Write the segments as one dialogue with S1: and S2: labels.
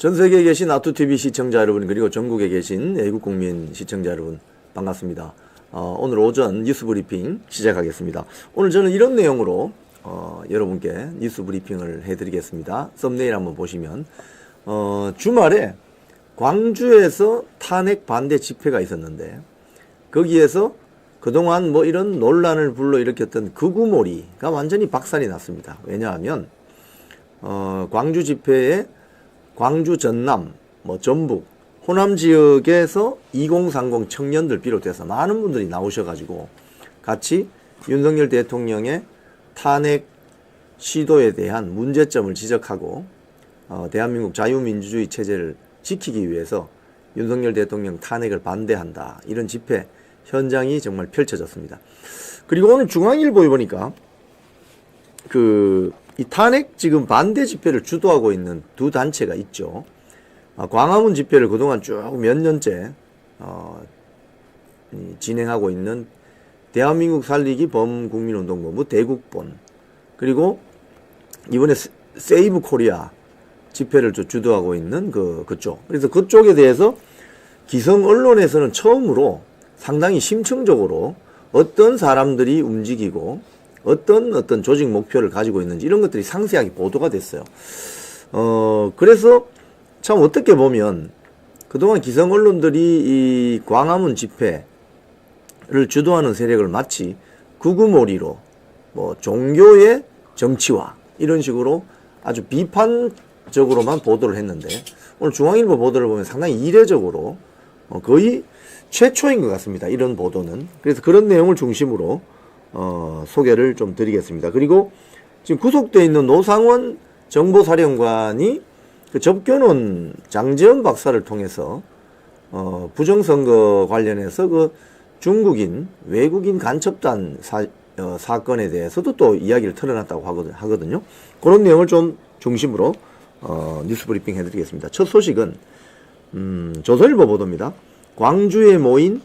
S1: 전 세계에 계신 아투TV 시청자 여러분, 그리고 전국에 계신 애국 국민 시청자 여러분, 반갑습니다. 오늘 오전 뉴스 브리핑 시작하겠습니다. 오늘 저는 이런 내용으로 여러분께 뉴스 브리핑을 해드리겠습니다. 썸네일 한번 보시면 주말에 광주에서 탄핵 반대 집회가 있었는데, 거기에서 그동안 뭐 이런 논란을 불러일으켰던 극우몰이가 완전히 박살이 났습니다. 왜냐하면 광주 집회에 광주 전남, 전북, 호남 지역에서 2030 청년들 비롯해서 많은 분들이 나오셔가지고 같이 윤석열 대통령의 탄핵 시도에 대한 문제점을 지적하고 대한민국 자유민주주의 체제를 지키기 위해서 윤석열 대통령 탄핵을 반대한다, 이런 집회 현장이 정말 펼쳐졌습니다. 그리고 오늘 중앙일보에 보니까 이 탄핵 지금 반대 집회를 주도하고 있는 두 단체가 있죠. 광화문 집회를 그동안 쭉 몇 년째 진행하고 있는 대한민국 살리기 범국민운동본부 대국본, 그리고 이번에 세이브 코리아 집회를 주도하고 있는 그쪽. 그래서 그쪽에 대해서 기성 언론에서는 처음으로 상당히 심층적으로 어떤 사람들이 움직이고 어떤 조직 목표를 가지고 있는지 이런 것들이 상세하게 보도가 됐어요. 그래서 참 어떻게 보면 그동안 기성 언론들이 이 광화문 집회를 주도하는 세력을 마치 극우몰이로 종교의 정치화 이런 식으로 아주 비판적으로만 보도를 했는데, 오늘 중앙일보 보도를 보면 상당히 이례적으로 거의 최초인 것 같습니다, 이런 보도는. 그래서 그런 내용을 중심으로 소개를 좀 드리겠습니다. 그리고 지금 구속되어 있는 노상원 정보사령관이 그 접견원 장제원 박사를 통해서 부정선거 관련해서 그 중국인 외국인 간첩단 사건에 대해서도 또 이야기를 털어놨다고 하거든요. 그런 내용을 좀 중심으로 뉴스 브리핑 해드리겠습니다. 첫 소식은 조선일보 보도입니다. 광주에 모인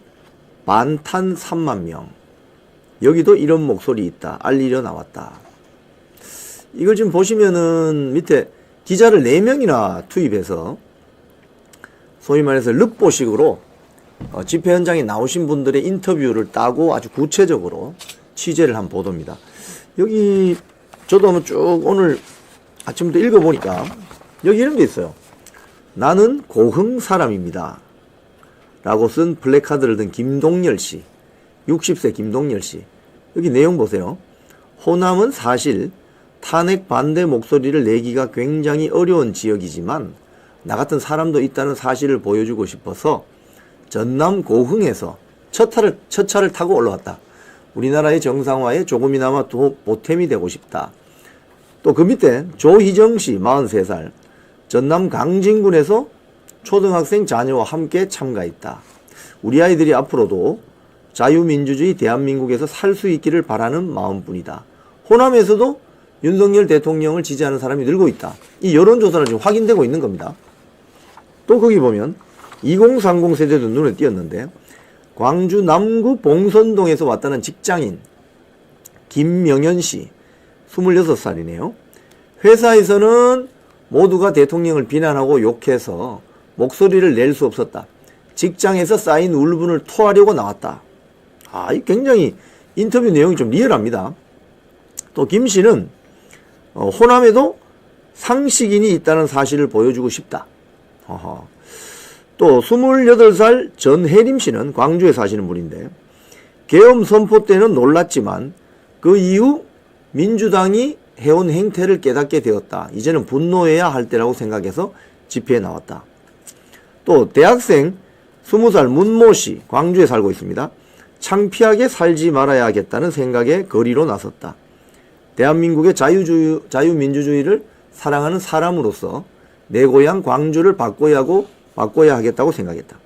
S1: 반탄 3만 명. 여기도 이런 목소리 있다, 알리려 나왔다. 이걸 지금 보시면은 밑에 기자를 4명이나 투입해서 소위 말해서 륵보식으로 집회 현장에 나오신 분들의 인터뷰를 따고 아주 구체적으로 취재를 한 보도입니다. 여기 저도 한번 쭉 오늘 아침부터 읽어보니까 여기 이런 게 있어요. 나는 고흥 사람입니다 라고 쓴 플래카드를 든 김동열 씨, 60세 김동열 씨. 여기 내용 보세요. 호남은 사실 탄핵 반대 목소리를 내기가 굉장히 어려운 지역이지만 나 같은 사람도 있다는 사실을 보여주고 싶어서 전남 고흥에서 첫 차를 타고 올라왔다. 우리나라의 정상화에 조금이나마 보탬이 되고 싶다. 또 그 밑에 조희정 씨 43살, 전남 강진군에서 초등학생 자녀와 함께 참가했다. 우리 아이들이 앞으로도 자유민주주의 대한민국에서 살 수 있기를 바라는 마음뿐이다. 호남에서도 윤석열 대통령을 지지하는 사람이 늘고 있다. 이 여론조사는 지금 확인되고 있는 겁니다. 또 거기 보면 2030 세대도 눈에 띄었는데, 광주 남구 봉선동에서 왔다는 직장인 김명현 씨 26살이네요. 회사에서는 모두가 대통령을 비난하고 욕해서 목소리를 낼 수 없었다. 직장에서 쌓인 울분을 토하려고 나왔다. 굉장히 인터뷰 내용이 좀 리얼합니다. 또 김 씨는 호남에도 상식인이 있다는 사실을 보여주고 싶다. 또 28살 전혜림 씨는 광주에 사시는 분인데, 계엄 선포 때는 놀랐지만 그 이후 민주당이 해온 행태를 깨닫게 되었다. 이제는 분노해야 할 때라고 생각해서 집회에 나왔다. 또 대학생 20살 문모 씨, 광주에 살고 있습니다. 창피하게 살지 말아야겠다는 생각에 거리로 나섰다. 대한민국의 자유민주주의를 사랑하는 사람으로서 내 고향 광주를 바꿔야 하겠다고 생각했다.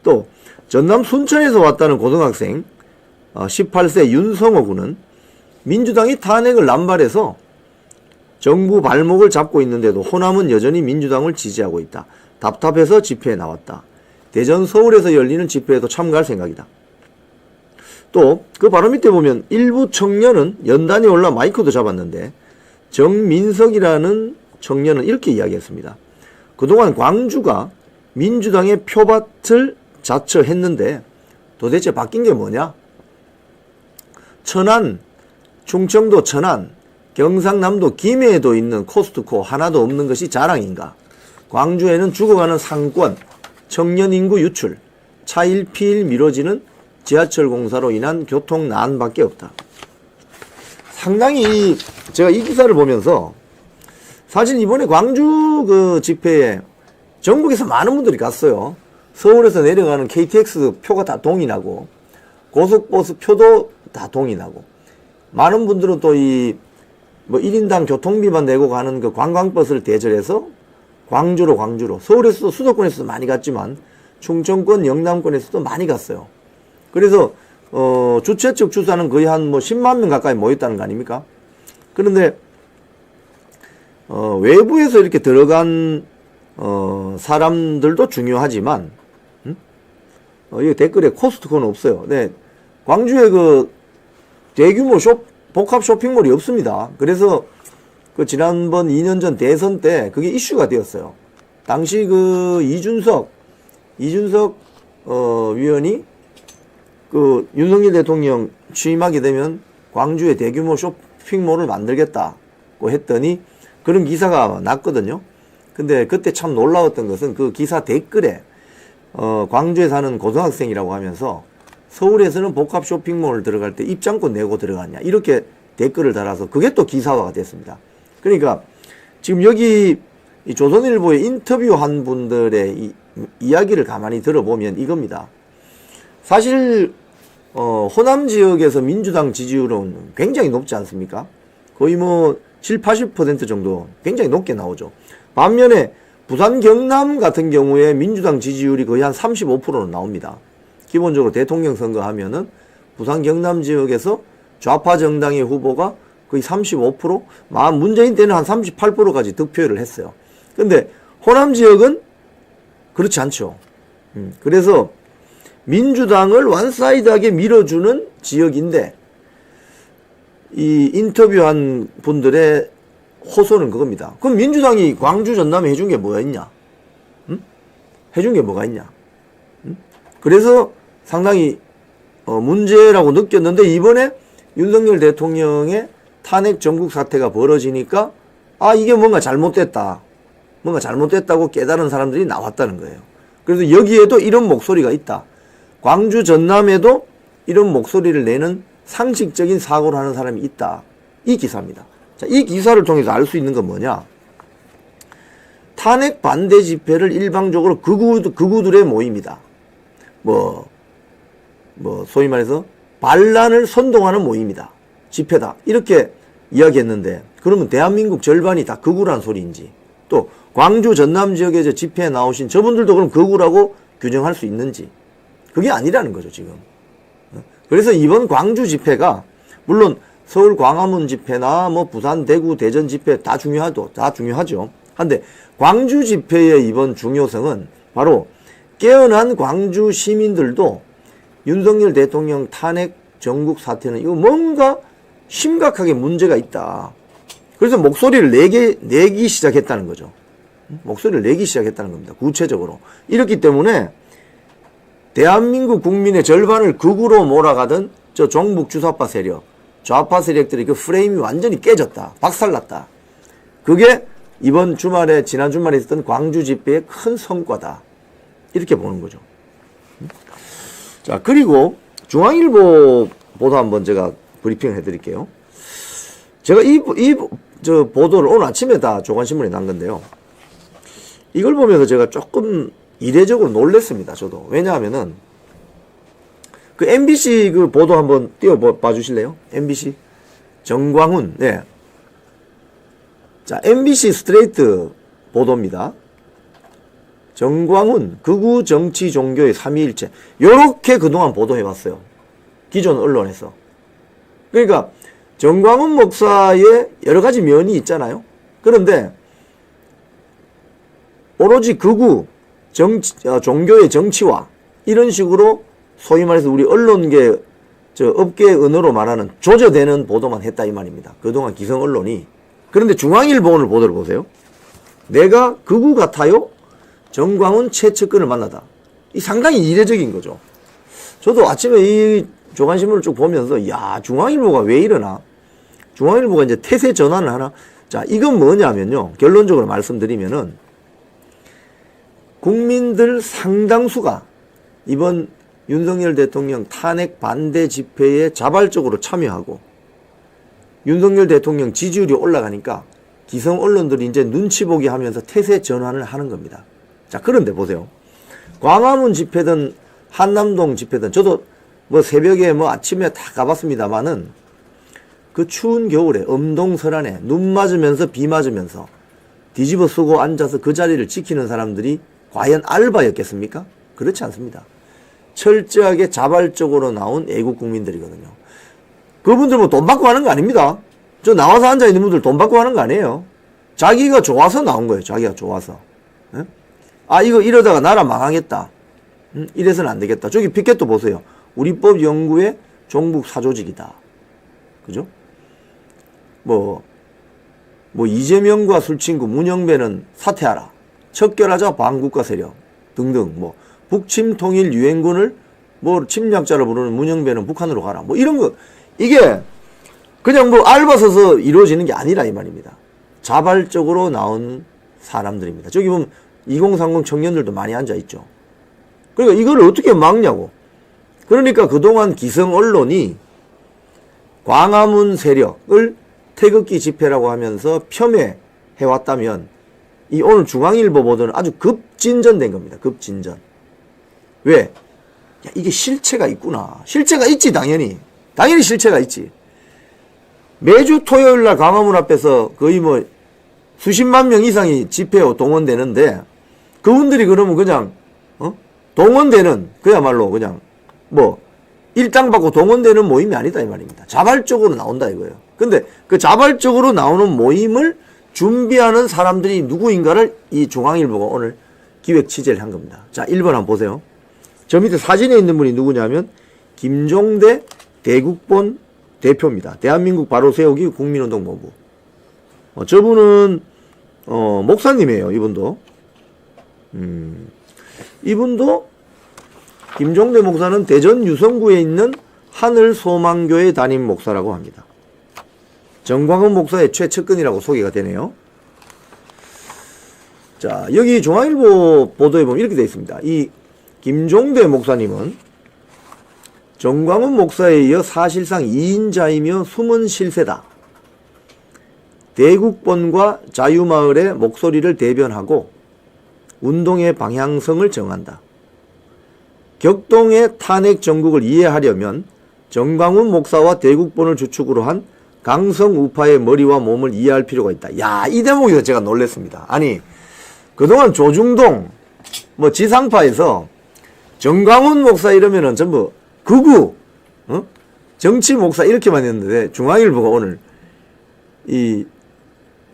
S1: 또 전남 순천에서 왔다는 고등학생 18세 윤성호 군은 민주당이 탄핵을 남발해서 정부 발목을 잡고 있는데도 호남은 여전히 민주당을 지지하고 있다. 답답해서 집회에 나왔다. 대전 서울에서 열리는 집회에도 참가할 생각이다. 또 그 바로 밑에 보면 일부 청년은 연단에 올라 마이크도 잡았는데, 정민석이라는 청년은 이렇게 이야기했습니다. 그동안 광주가 민주당의 표밭을 자처했는데 도대체 바뀐 게 뭐냐? 천안, 충청도 천안, 경상남도 김해에도 있는 코스트코 하나도 없는 것이 자랑인가? 광주에는 죽어가는 상권, 청년 인구 유출, 차일피일 미뤄지는 지하철 공사로 인한 교통난밖에 없다. 상당히 제가 이 기사를 보면서 사실 이번에 광주 그 집회에 전국에서 많은 분들이 갔어요. 서울에서 내려가는 KTX 표가 다 동일하고 고속버스 표도 다 동일하고 많은 분들은 또 이 뭐 1인당 교통비만 내고 가는 그 관광버스를 대절해서 광주로 서울에서도 수도권에서도 많이 갔지만 충청권 영남권에서도 많이 갔어요. 그래서 주최 측 주사는 거의 한 뭐 10만 명 가까이 모였다는 거 아닙니까? 그런데 외부에서 이렇게 들어간 사람들도 중요하지만 여기 댓글에 코스트코는 없어요. 네, 광주에 그 대규모 복합 쇼핑몰이 없습니다. 그래서 그 지난번 2년 전 대선 때 그게 이슈가 되었어요. 당시 그 이준석 위원이 그 윤석열 대통령 취임하게 되면 광주에 대규모 쇼핑몰을 만들겠다고 했더니 그런 기사가 났거든요. 근데 그때 참 놀라웠던 것은 그 기사 댓글에 광주에 사는 고등학생이라고 하면서 서울에서는 복합 쇼핑몰 들어갈 때 입장권 내고 들어갔냐 이렇게 댓글을 달아서 그게 또 기사화가 됐습니다. 그러니까 지금 여기 이 조선일보에 인터뷰한 분들의 이야기를 가만히 들어보면 이겁니다. 사실 호남 지역에서 민주당 지지율은 굉장히 높지 않습니까? 거의 뭐 7, 80% 정도 굉장히 높게 나오죠. 반면에 부산 경남 같은 경우에 민주당 지지율이 거의 한 35%는 나옵니다. 기본적으로 대통령 선거 하면은 부산 경남 지역에서 좌파 정당의 후보가 거의 35%, 문재인 때는 한 38%까지 득표를 했어요. 근데 호남 지역은 그렇지 않죠. 그래서 민주당을 원사이드하게 밀어주는 지역인데 이 인터뷰한 분들의 호소는 그겁니다. 그럼 민주당이 광주 전남에 해준 게 뭐가 있냐? 해준 게 뭐가 있냐? 그래서 상당히 문제라고 느꼈는데 이번에 윤석열 대통령의 탄핵 전국 사태가 벌어지니까 이게 뭔가 잘못됐다고 깨달은 사람들이 나왔다는 거예요. 그래서 여기에도 이런 목소리가 있다. 광주 전남에도 이런 목소리를 내는 상식적인 사고를 하는 사람이 있다. 이 기사입니다. 자, 이 기사를 통해서 알 수 있는 건 뭐냐? 탄핵 반대 집회를 일방적으로 극우들의 모임이다. 소위 말해서 반란을 선동하는 모임이다. 집회다. 이렇게 이야기했는데, 그러면 대한민국 절반이 다 극우라는 소리인지, 또 광주 전남 지역에 집회에 나오신 저분들도 그럼 극우라고 규정할 수 있는지, 그게 아니라는 거죠, 지금. 그래서 이번 광주 집회가, 물론 서울 광화문 집회나 부산, 대구, 대전 집회 다 중요하죠. 한데 광주 집회의 이번 중요성은 바로 깨어난 광주 시민들도 윤석열 대통령 탄핵 전국 사태는 이거 뭔가 심각하게 문제가 있다. 그래서 목소리를 내기 시작했다는 거죠. 목소리를 내기 시작했다는 겁니다. 구체적으로. 이렇기 때문에 대한민국 국민의 절반을 극우로 몰아가던 저 종북 주사파 세력, 좌파 세력들의 그 프레임이 완전히 깨졌다. 박살났다. 그게 지난 주말에 있었던 광주 집회의 큰 성과다. 이렇게 보는 거죠. 자, 그리고 중앙일보 보도 한번 제가 브리핑을 해드릴게요. 제가 저 보도를 오늘 아침에 다 조간신문에 난 건데요. 이걸 보면서 제가 조금 이례적으로 놀랬습니다. 저도. 왜냐하면은 그 MBC 그 보도 한번 띄워봐 주실래요? MBC 정광훈. 네. 자, MBC 스트레이트 보도입니다. 정광훈 극우 정치 종교의 삼위일체. 요렇게 그동안 보도해왔어요. 기존 언론에서. 그러니까 정광훈 목사의 여러 가지 면이 있잖아요. 그런데 오로지 극우 종교의 정치와 이런 식으로 소위 말해서 우리 언론계 업계 언어로 말하는 조져대는 보도만 했다 이 말입니다. 그동안 기성 언론이. 그런데 중앙일보 오늘 보도를 보세요. 내가 극우 같아요? 정광훈 최측근을 만나다. 이 상당히 이례적인 거죠. 저도 아침에 이 조간신문을 쭉 보면서 야, 중앙일보가 왜 이러나? 중앙일보가 이제 태세 전환을 하나? 자, 이건 뭐냐면요. 결론적으로 말씀드리면은 국민들 상당수가 이번 윤석열 대통령 탄핵 반대 집회에 자발적으로 참여하고 윤석열 대통령 지지율이 올라가니까 기성 언론들이 이제 눈치 보기 하면서 태세 전환을 하는 겁니다. 자, 그런데 보세요. 광화문 집회든 한남동 집회든 저도 뭐 새벽에 뭐 아침에 다 가봤습니다만은 그 추운 겨울에 엄동설안에 눈 맞으면서 비 맞으면서 뒤집어 쓰고 앉아서 그 자리를 지키는 사람들이 과연 알바였겠습니까? 그렇지 않습니다. 철저하게 자발적으로 나온 애국 국민들이거든요. 그분들 뭐 돈 받고 하는 거 아닙니다. 저 나와서 앉아있는 분들 돈 받고 하는 거 아니에요. 자기가 좋아서 나온 거예요. 자기가 좋아서. 에? 아, 이거 이러다가 나라 망하겠다. 이래서는 안 되겠다. 저기 피켓도 보세요. 우리법 연구의 종북 사조직이다. 그죠? 뭐 이재명과 술친구 문영배는 사퇴하라. 척결하자 반국가 세력 등등 뭐 북침 통일 유엔군을 뭐 침략자로 부르는 문영배는 북한으로 가라. 뭐 이런 거 이게 그냥 뭐 알바 서서 이루어지는 게 아니라 이 말입니다. 자발적으로 나온 사람들입니다. 저기 보면 2030 청년들도 많이 앉아 있죠. 그러니까 이걸 어떻게 막냐고. 그러니까 그동안 기성 언론이 광화문 세력을 태극기 집회라고 하면서 폄훼해왔다면 이 오늘 중앙일보 보도는 아주 급진전된 겁니다. 급진전. 왜? 야, 이게 실체가 있구나. 실체가 있지, 당연히. 당연히 실체가 있지. 매주 토요일 날 광화문 앞에서 거의 뭐 수십만 명 이상이 집회에 동원되는데 그분들이 그러면 그냥 동원되는 그야말로 그냥 뭐 일당 받고 동원되는 모임이 아니다 이 말입니다. 자발적으로 나온다 이거예요. 근데 그 자발적으로 나오는 모임을 준비하는 사람들이 누구인가를 이 중앙일보가 오늘 기획 취재를 한 겁니다. 자, 1번 한번 보세요. 저 밑에 사진에 있는 분이 누구냐면 김종대 대국본 대표입니다. 대한민국 바로 세우기 국민운동본부. 저분은 목사님이에요. 이분도. 이분도 김종대 목사는 대전 유성구에 있는 하늘소망교회 담임 목사라고 합니다. 정광훈 목사의 최측근이라고 소개가 되네요. 자, 여기 중앙일보 보도에 보면 이렇게 되어 있습니다. 이 김종대 목사님은 정광훈 목사에 이어 사실상 2인자이며 숨은 실세다. 대국본과 자유마을의 목소리를 대변하고 운동의 방향성을 정한다. 격동의 탄핵 정국을 이해하려면 정광훈 목사와 대국본을 주축으로 한 강성 우파의 머리와 몸을 이해할 필요가 있다. 야, 이 대목에서 제가 놀랐습니다. 아니, 그동안 조중동, 뭐 지상파에서 정광훈 목사 이러면은 전부 극우, 정치 목사 이렇게만 했는데 중앙일보가 오늘 이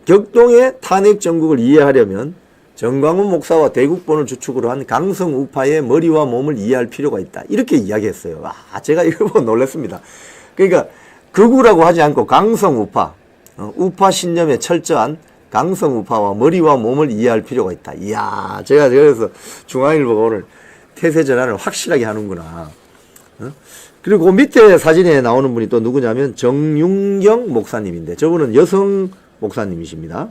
S1: 격동의 탄핵 정국을 이해하려면 정광훈 목사와 대국본을 주축으로 한 강성 우파의 머리와 몸을 이해할 필요가 있다. 이렇게 이야기했어요. 아, 제가 이거 보고 놀랐습니다. 그러니까 극우라고 하지 않고 강성 우파, 우파 신념에 철저한 강성 우파와 머리와 몸을 이해할 필요가 있다. 이야, 제가 그래서 중앙일보가 오늘 태세 전환을 확실하게 하는구나. 그리고 그 밑에 사진에 나오는 분이 또 누구냐면 정윤경 목사님인데 저분은 여성 목사님이십니다.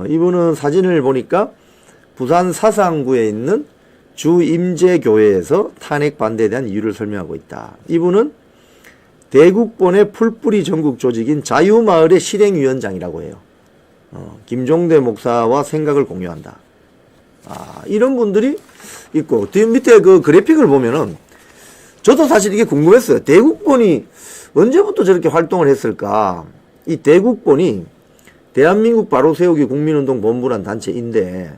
S1: 이분은 사진을 보니까 부산 사상구에 있는 주임제교회에서 탄핵 반대에 대한 이유를 설명하고 있다. 이분은 대국본의 풀뿌리 전국 조직인 자유마을의 실행위원장이라고 해요. 김종대 목사와 생각을 공유한다. 아, 이런 분들이 있고, 뒤 밑에 그 그래픽을 보면은, 저도 사실 이게 궁금했어요. 대국본이 언제부터 저렇게 활동을 했을까? 이 대국본이 대한민국 바로 세우기 국민운동 본부란 단체인데,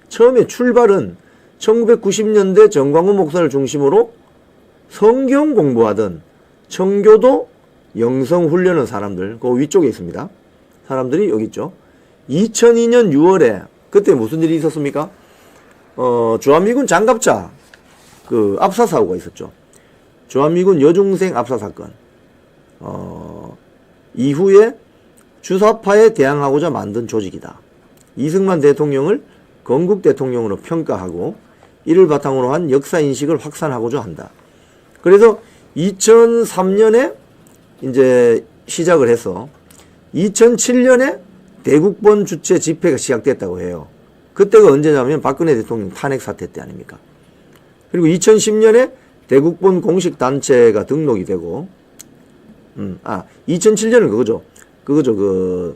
S1: 처음에 출발은 1990년대 정광훈 목사를 중심으로 성경 공부하던 청교도 영성훈련한 사람들, 그 위쪽에 있습니다. 사람들이 여기 있죠. 2002년 6월에 그때 무슨 일이 있었습니까? 주한미군 장갑차 그 압사 사고가 있었죠. 주한미군 여중생 압사 사건. 이후에 주사파에 대항하고자 만든 조직이다. 이승만 대통령을 건국 대통령으로 평가하고 이를 바탕으로 한 역사인식을 확산하고자 한다. 그래서 2003년에 이제 시작을 해서 2007년에 대국본 주최 집회가 시작됐다고 해요. 그때가 언제냐면 박근혜 대통령 탄핵 사태 때 아닙니까? 그리고 2010년에 대국본 공식 단체가 등록이 되고, 2007년은 그거죠.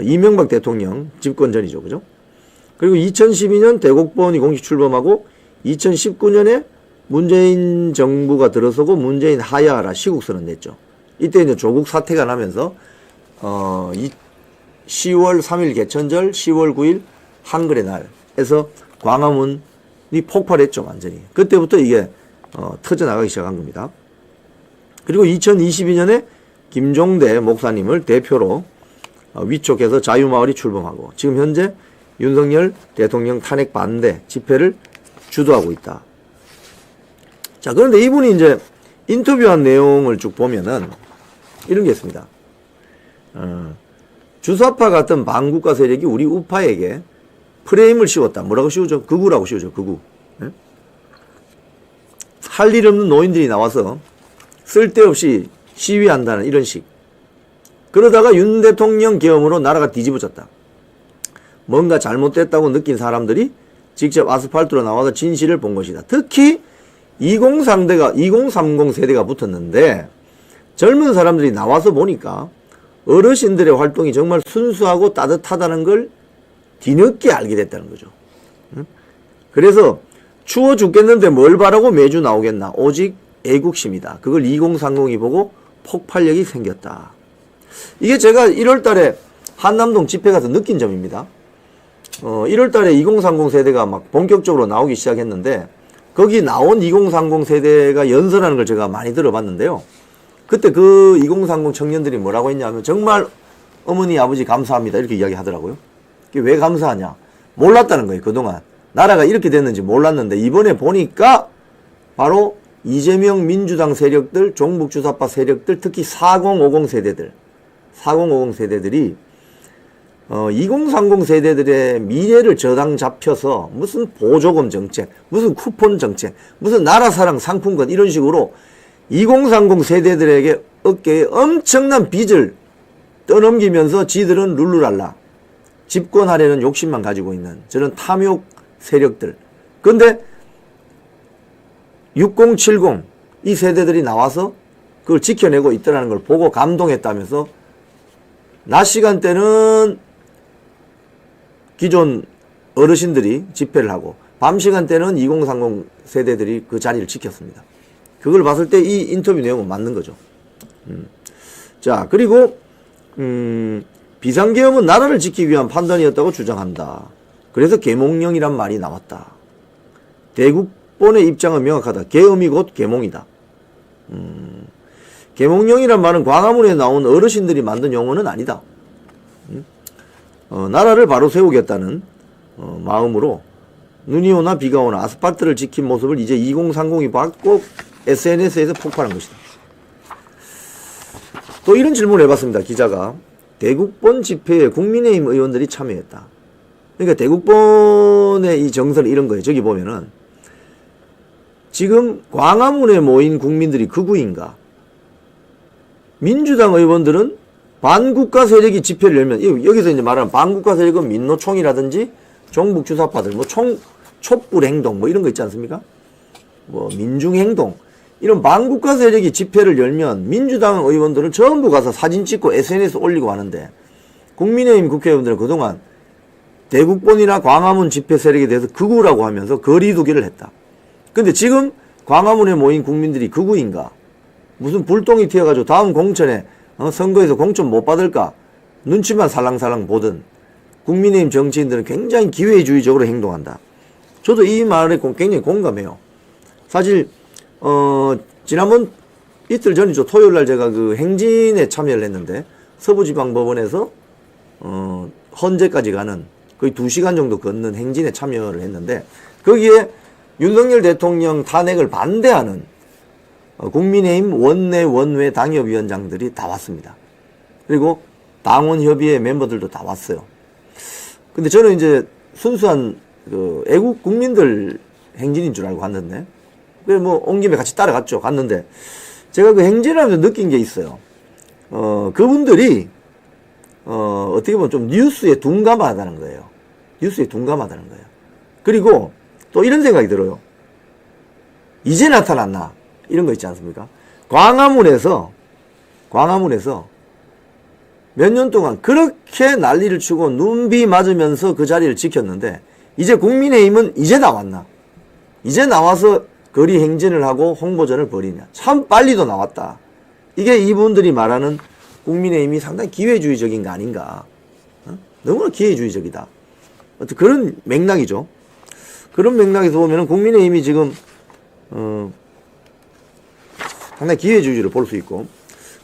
S1: 이명박 대통령 집권 전이죠. 그죠? 그리고 2012년 대국본이 공식 출범하고 2019년에 문재인 정부가 들어서고 문재인 하야하라 시국선언 냈죠. 이때 이제 조국 사태가 나면서 10월 3일 개천절, 10월 9일 한글의 날에서 광화문이 폭발했죠. 완전히. 그때부터 이게 터져나가기 시작한 겁니다. 그리고 2022년에 김종대 목사님을 대표로 위촉해서 자유마을이 출범하고 지금 현재 윤석열 대통령 탄핵 반대 집회를 주도하고 있다. 자, 그런데 이분이 이제 인터뷰한 내용을 쭉 보면은 이런 게 있습니다. 주사파 같은 반국가 세력이 우리 우파에게 프레임을 씌웠다. 뭐라고 씌우죠? 극우라고 씌우죠. 극우. 네? 할 일 없는 노인들이 나와서 쓸데없이 시위한다는 이런 식. 그러다가 윤 대통령 계엄으로 나라가 뒤집어졌다. 뭔가 잘못됐다고 느낀 사람들이 직접 아스팔트로 나와서 진실을 본 것이다. 특히 2030 세대가 붙었는데 젊은 사람들이 나와서 보니까 어르신들의 활동이 정말 순수하고 따뜻하다는 걸 뒤늦게 알게 됐다는 거죠. 그래서 추워 죽겠는데 뭘 바라고 매주 나오겠나. 오직 애국심이다. 그걸 2030이 보고 폭발력이 생겼다. 이게 제가 1월 달에 한남동 집회 가서 느낀 점입니다. 1월 달에 2030 세대가 막 본격적으로 나오기 시작했는데 거기 나온 2030 세대가 연설하는 걸 제가 많이 들어봤는데요. 그때 그 2030 청년들이 뭐라고 했냐면 정말 어머니 아버지 감사합니다 이렇게 이야기 하더라고요. 그게 왜 감사하냐. 몰랐다는 거예요. 그동안 나라가 이렇게 됐는지 몰랐는데 이번에 보니까 바로 이재명 민주당 세력들, 종북주사파 세력들, 특히 4050 세대들이 2030 세대들의 미래를 저당 잡혀서 무슨 보조금 정책, 무슨 쿠폰 정책, 무슨 나라사랑 상품권 이런 식으로 2030 세대들에게 어깨에 엄청난 빚을 떠넘기면서 지들은 룰루랄라 집권하려는 욕심만 가지고 있는 저런 탐욕 세력들. 근데 6070 이 세대들이 나와서 그걸 지켜내고 있다는 걸 보고 감동했다면서 낮 시간대는 기존 어르신들이 집회를 하고 밤 시간대는 2030 세대들이 그 자리를 지켰습니다. 그걸 봤을 때 이 인터뷰 내용은 맞는 거죠. 자, 그리고 비상계엄은 나라를 지키기 위한 판단이었다고 주장한다. 그래서 계몽령이란 말이 나왔다. 대국본의 입장은 명확하다. 계엄이 곧 계몽이다. 계몽령이란 말은 광화문에 나온 어르신들이 만든 용어는 아니다. 나라를 바로 세우겠다는 마음으로 눈이 오나 비가 오나 아스팔트를 지킨 모습을 이제 2030이 받고 SNS에서 폭발한 것이다. 또 이런 질문을 해봤습니다. 기자가. 대국본 집회에 국민의힘 의원들이 참여했다. 그러니까 대국본의 이 정설 이런 거예요. 저기 보면은 지금 광화문에 모인 국민들이 극우인가? 민주당 의원들은 반국가 세력이 집회를 열면 여기서 이제 말하는 반국가 세력은 민노총이라든지 종북주사파들 촛불행동 이런 거 있지 않습니까? 민중행동 이런 반국가 세력이 집회를 열면 민주당 의원들은 전부 가서 사진 찍고 SNS 올리고 하는데 국민의힘 국회의원들은 그동안 대국본이나 광화문 집회 세력에 대해서 극우라고 하면서 거리두기를 했다. 근데 지금 광화문에 모인 국민들이 극우인가? 무슨 불똥이 튀어가지고 다음 공천에 선거에서 공천 못 받을까? 눈치만 살랑살랑 보던 국민의힘 정치인들은 굉장히 기회주의적으로 행동한다. 저도 이 말에 굉장히 공감해요. 사실 지난번 이틀 전이죠. 토요일날 제가 그 행진에 참여를 했는데 서부지방법원에서 헌재까지 가는 거의 2시간 정도 걷는 행진에 참여를 했는데 거기에 윤석열 대통령 탄핵을 반대하는 국민의힘 원내 원외 당협위원장들이 다 왔습니다. 그리고 당원협의회 멤버들도 다 왔어요. 근데 저는 이제 순수한 그 애국 국민들 행진인 줄 알고 갔는데, 그래 뭐 온 김에 같이 따라갔죠. 갔는데 제가 그 행진을 하면서 느낀 게 있어요. 그분들이 어떻게 보면 좀 뉴스에 둔감하다는 거예요. 뉴스에 둔감하다는 거예요. 그리고 또 이런 생각이 들어요. 이제 나타났나? 이런 거 있지 않습니까? 광화문에서 몇 년 동안 그렇게 난리를 치고 눈비 맞으면서 그 자리를 지켰는데, 이제 국민의힘은 이제 나왔나? 이제 나와서 거리 행진을 하고 홍보전을 벌이냐? 참 빨리도 나왔다. 이게 이분들이 말하는 국민의힘이 상당히 기회주의적인 거 아닌가? 너무나 기회주의적이다. 어떤 그런 맥락이죠. 그런 맥락에서 보면은 국민의힘이 지금 상당히 기회주의를 볼 수 있고,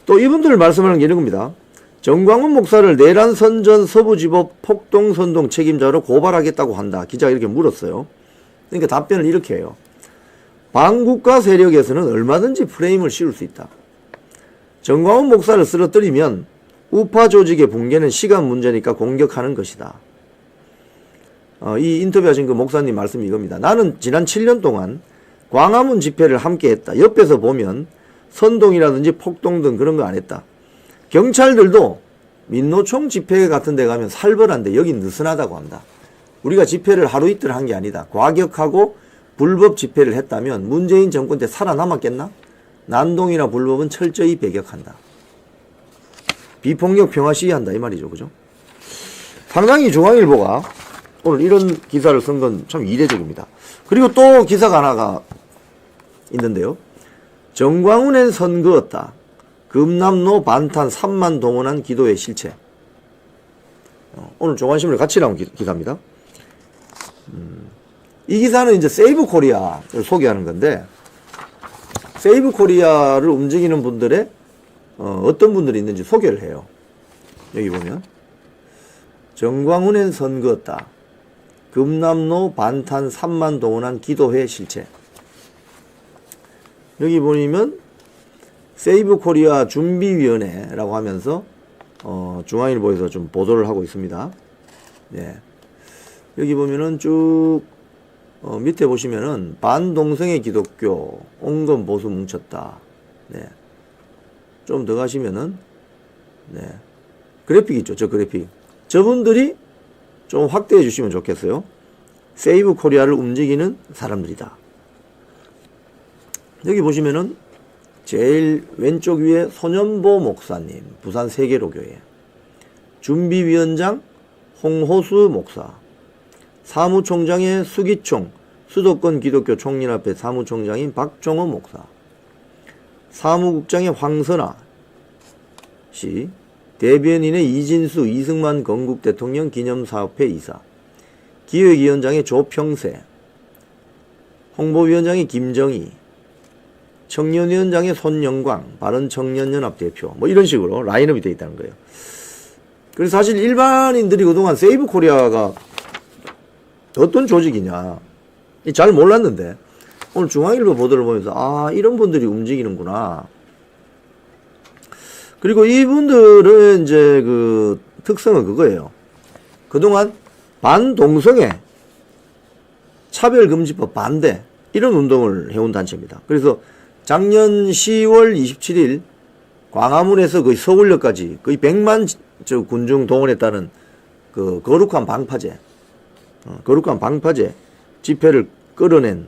S1: 또 이분들 말씀하는 게 이런 겁니다. 정광훈 목사를 내란 선전 서부지법 폭동 선동 책임자로 고발하겠다고 한다. 기자가 이렇게 물었어요. 그러니까 답변을 이렇게 해요. 반국가 세력에서는 얼마든지 프레임을 씌울 수 있다. 정광훈 목사를 쓰러뜨리면 우파 조직의 붕괴는 시간 문제니까 공격하는 것이다. 이 인터뷰하신 그 목사님 말씀이 이겁니다. 나는 지난 7년 동안 광화문 집회를 함께 했다. 옆에서 보면 선동이라든지 폭동 등 그런 거 안 했다. 경찰들도 민노총 집회 같은 데 가면 살벌한데 여긴 느슨하다고 한다. 우리가 집회를 하루 이틀 한 게 아니다. 과격하고 불법 집회를 했다면 문재인 정권 때 살아남았겠나? 난동이나 불법은 철저히 배격한다. 비폭력 평화 시위한다 이 말이죠. 그죠? 상당히 중앙일보가 오늘 이런 기사를 쓴 건 참 이례적입니다. 그리고 또 기사가 하나가 있는데요. 정광훈엔 선 그었다. 금남로 반탄 3만 동원한 기도의 실체. 오늘 조간신문에 같이 나온 기사입니다. 이 기사는 이제 세이브 코리아를 소개하는 건데, 세이브 코리아를 움직이는 분들의 어떤 분들이 있는지 소개를 해요. 여기 보면 정광훈엔 선 그었다. 금남로 반탄 3만 동원한 기도회 실체. 여기 보면 세이브 코리아 준비위원회라고 하면서 중앙일보에서 좀 보도를 하고 있습니다. 네. 여기 보면은 쭉 밑에 보시면은 반동성애 기독교 온건 보수 뭉쳤다. 네. 좀 더 가시면은 네. 그래픽 있죠. 저 그래픽. 저분들이 좀 확대해 주시면 좋겠어요. 세이브 코리아를 움직이는 사람들이다. 여기 보시면은 제일 왼쪽 위에 손연보 목사님, 부산 세계로교회, 준비위원장 홍호수 목사, 사무총장의 수기총, 수도권 기독교 총연합회 사무총장인 박종원 목사, 사무국장의 황선아 씨, 대변인의 이진수, 이승만 건국 대통령 기념사업회 이사, 기획위원장의 조평세, 홍보위원장의 김정희, 청년위원장의 손영광, 바른청년연합 대표, 뭐 이런 식으로 라인업이 되어 있다는 거예요. 그래서 사실 일반인들이 그동안 세이브 코리아가 어떤 조직이냐 잘 몰랐는데, 오늘 중앙일보 보도를 보면서 이런 분들이 움직이는구나. 그리고 이분들은 이제 그 특성은 그거예요. 그동안 반동성애, 차별금지법 반대 이런 운동을 해온 단체입니다. 그래서 작년 10월 27일 광화문에서 거의 서울역까지 거의 100만 군중 동원했다는 그 거룩한 방파제 집회를 끌어낸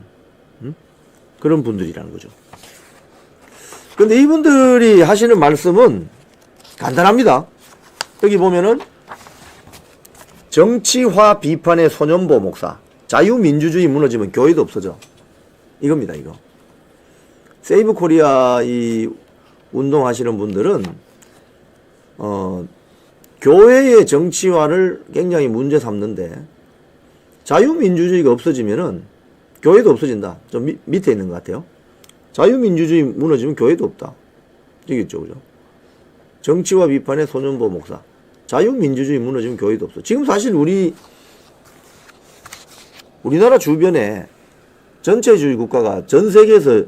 S1: 그런 분들이라는 거죠. 근데 이분들이 하시는 말씀은 간단합니다. 여기 보면은 정치화 비판의 손연보 목사, 자유민주주의 무너지면 교회도 없어져. 이겁니다, 이거. 세이브 코리아 이 운동하시는 분들은 교회의 정치화를 굉장히 문제 삼는데, 자유민주주의가 없어지면은 교회도 없어진다. 좀 밑에 있는 것 같아요. 자유민주주의 무너지면 교회도 없다. 여기 있죠, 그죠? 정치화 비판의 손연보 목사. 자유민주주의 무너지면 교회도 없어. 지금 사실 우리나라 주변에 전체주의 국가가 전 세계에서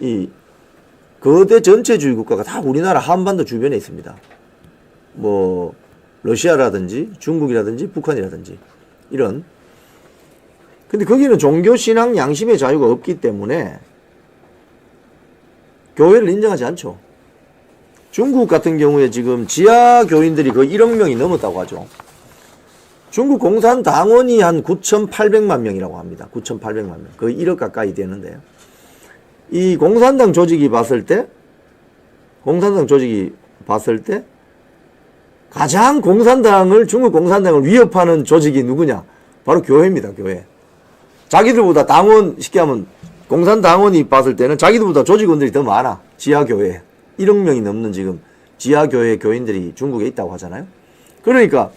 S1: 이 거대 전체주의 국가가 다 우리나라 한반도 주변에 있습니다. 뭐 러시아라든지 중국이라든지 북한이라든지 이런. 근데 거기는 종교 신앙 양심의 자유가 없기 때문에 교회를 인정하지 않죠. 중국 같은 경우에 지금 지하 교인들이 거의 1억 명이 넘었다고 하죠. 중국 공산당원이 한 9,800만 명이라고 합니다. 9,800만 명. 거의 1억 가까이 되는데, 이 공산당 조직이 봤을 때 가장 중국 공산당을 위협하는 조직이 누구냐? 바로 교회입니다, 교회. 자기들보다 당원, 쉽게 하면 공산당원이 봤을 때는 자기들보다 조직원들이 더 많아. 지하교회. 1억 명이 넘는 지금 지하교회 교인들이 중국에 있다고 하잖아요. 그러니까,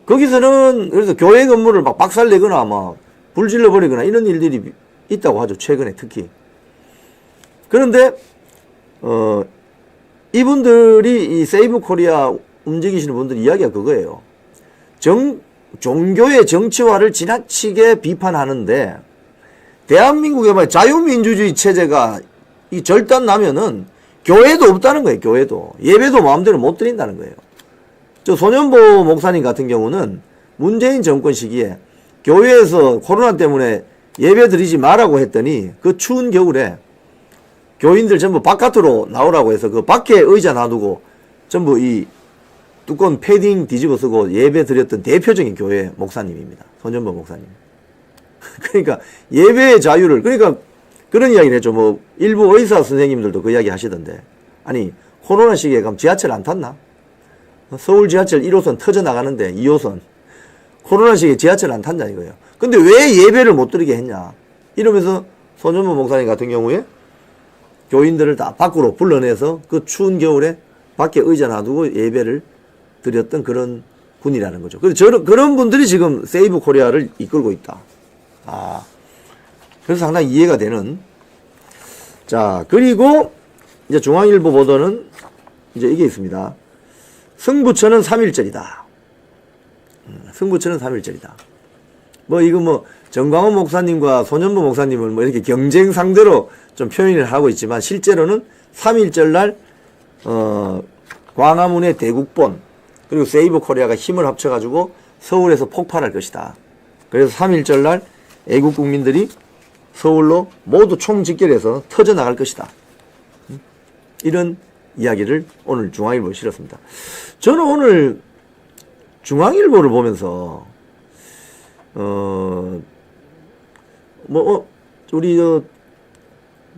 S1: 거기서는 그래서 교회 건물을 막 박살내거나 막 불질러 버리거나 이런 일들이 있다고 하죠. 최근에 특히. 그런데, 이분들이 이 세이브 코리아 움직이시는 분들 이야기가 그거예요. 종교의 정치화를 지나치게 비판하는데, 대한민국의 말 자유민주주의 체제가 이 절단 나면은 교회도 없다는 거예요. 교회도. 예배도 마음대로 못 드린다는 거예요. 저 손현보 목사님 같은 경우는 문재인 정권 시기에 교회에서 코로나 때문에 예배 드리지 말라고 했더니 그 추운 겨울에 교인들 전부 바깥으로 나오라고 해서 그 밖에 의자 놔두고 전부 이 두꺼운 패딩 뒤집어 쓰고 예배 드렸던 대표적인 교회 목사님입니다. 손현보 목사님. 그러니까 예배의 자유를, 그러니까 그런 이야기를 했죠. 뭐 일부 의사 선생님들도 그 이야기 하시던데, 아니 코로나 시기에 그럼 지하철 안 탔나? 서울 지하철 1호선 터져 나가는데 2호선 코로나 시기에 지하철 안 탄다 이거예요. 근데 왜 예배를 못 드리게 했냐 이러면서 손현보 목사님 같은 경우에 교인들을 다 밖으로 불러내서 그 추운 겨울에 밖에 의자 놔두고 예배를 드렸던 그런 분이라는 거죠. 그래서 그런 분들이 지금 세이브 코리아를 이끌고 있다. 그래서 상당히 이해가 되는. 자, 그리고 이제 중앙일보 보도는 이제 이게 있습니다. 승부처는 3.1절이다. 승부처는 3.1절이다. 뭐 이거 뭐 정광훈 목사님과 손현보 목사님을 뭐 이렇게 경쟁 상대로 좀 표현을 하고 있지만, 실제로는 3.1절 날 광화문의 대국본 그리고 세이브 코리아가 힘을 합쳐가지고 서울에서 폭발할 것이다. 그래서 3.1절 날 애국 국민들이 서울로 모두 총집결해서 터져나갈 것이다. 이런 이야기를 오늘 중앙일보에 실었습니다. 저는 오늘 중앙일보를 보면서 우리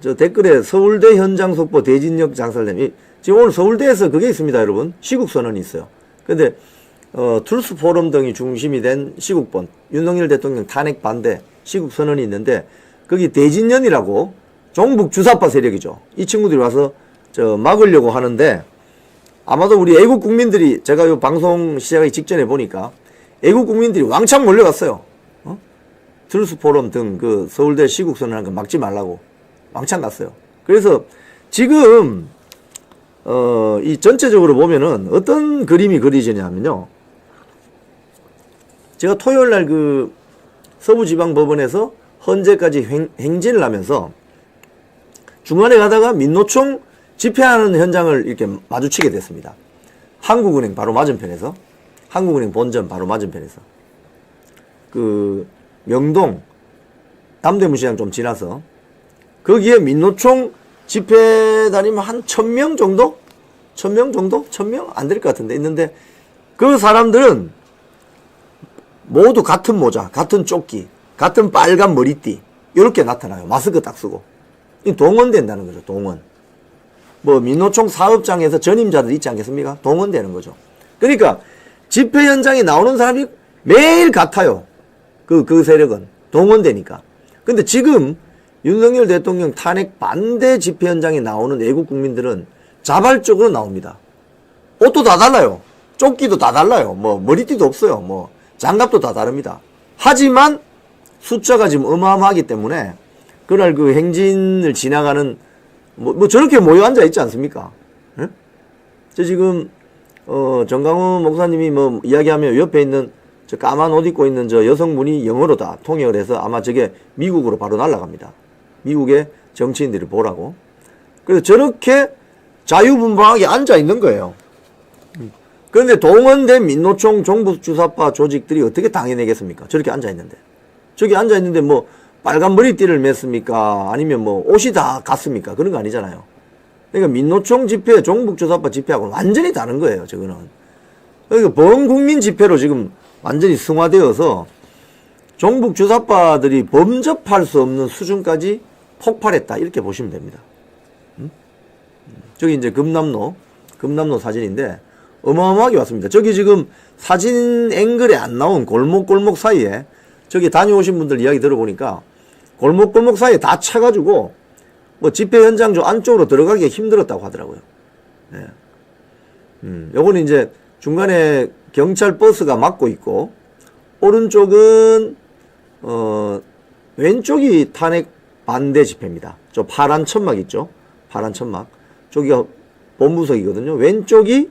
S1: 저 댓글에 서울대 현장 속보 대진역 장살됨, 지금 오늘 서울대에서 그게 있습니다, 여러분. 시국선언이 있어요. 근데 트루스 포럼 등이 중심이 된 시국본, 윤석열 대통령 탄핵 반대 시국선언이 있는데, 거기 대진연이라고 종북 주사파 세력이죠. 이 친구들이 와서 막으려고 하는데, 아마도 우리 애국 국민들이, 제가 이 방송 시작하기 직전에 보니까 애국 국민들이 왕창 몰려갔어요. 트루스 포럼 등 그 서울대 시국선언한 거 막지 말라고 왕창 갔어요. 그래서 지금 이 전체적으로 보면은 어떤 그림이 그려지냐면요, 제가 토요일 날 그 서부지방법원에서 헌재까지 행진을 하면서 중간에 가다가 민노총 집회하는 현장을 이렇게 마주치게 됐습니다. 한국은행 바로 맞은편에서, 한국은행 본점 바로 맞은편에서, 그 명동 남대문시장 좀 지나서 거기에 민노총 집회 다니면 한 1,000명 정도? 1,000명 정도? 1,000명? 안 될 것 같은데 있는데, 그 사람들은 모두 같은 모자, 같은 조끼, 같은 빨간 머리띠 이렇게 나타나요. 마스크 딱 쓰고. 이 동원된다는 거죠. 동원. 뭐 민노총 사업장에서 전임자들 있지 않겠습니까? 동원되는 거죠. 그러니까 집회 현장에 나오는 사람이 매일 같아요. 그 세력은 동원되니까. 근데 지금 윤석열 대통령 탄핵 반대 집회 현장에 나오는 애국 국민들은 자발적으로 나옵니다. 옷도 다 달라요. 조끼도 다 달라요. 뭐 머리띠도 없어요. 뭐 장갑도 다 다릅니다. 하지만 숫자가 지금 어마어마하기 때문에 그날 그 행진을 지나가는 뭐 저렇게 모여 앉아 있지 않습니까? 예? 저 지금 정강훈 목사님이 뭐 이야기하면 옆에 있는 저 까만 옷 입고 있는 저 여성분이 영어로 다 통역을 해서 아마 저게 미국으로 바로 날아갑니다. 미국의 정치인들이 보라고. 그래서 저렇게 자유분방하게 앉아 있는 거예요. 그런데 동원된 민노총 종북주사파 조직들이 어떻게 당해내겠습니까? 저렇게 앉아있는데. 저기 앉아있는데 뭐 빨간 머리띠를 맸습니까? 아니면 뭐 옷이 다 같습니까? 그런 거 아니잖아요. 그러니까 민노총 집회, 종북주사파 집회하고는 완전히 다른 거예요, 저거는. 그러니까 범국민 집회로 지금 완전히 승화되어서 종북주사파들이 범접할 수 없는 수준까지 폭발했다. 이렇게 보시면 됩니다. 저기 이제 금남로 사진인데 어마어마하게 왔습니다. 저기 지금 사진 앵글에 안 나온 골목골목 사이에 저기 다녀오신 분들 이야기 들어보니까 골목골목 사이에 다 차가지고 뭐 집회 현장 저 안쪽으로 들어가기가 힘들었다고 하더라고요. 네. 요거는 이제 중간에 경찰 버스가 막고 있고 오른쪽은 왼쪽이 탄핵 반대 집회입니다. 저 파란 천막 있죠? 파란 천막. 저기가 본부석이거든요. 왼쪽이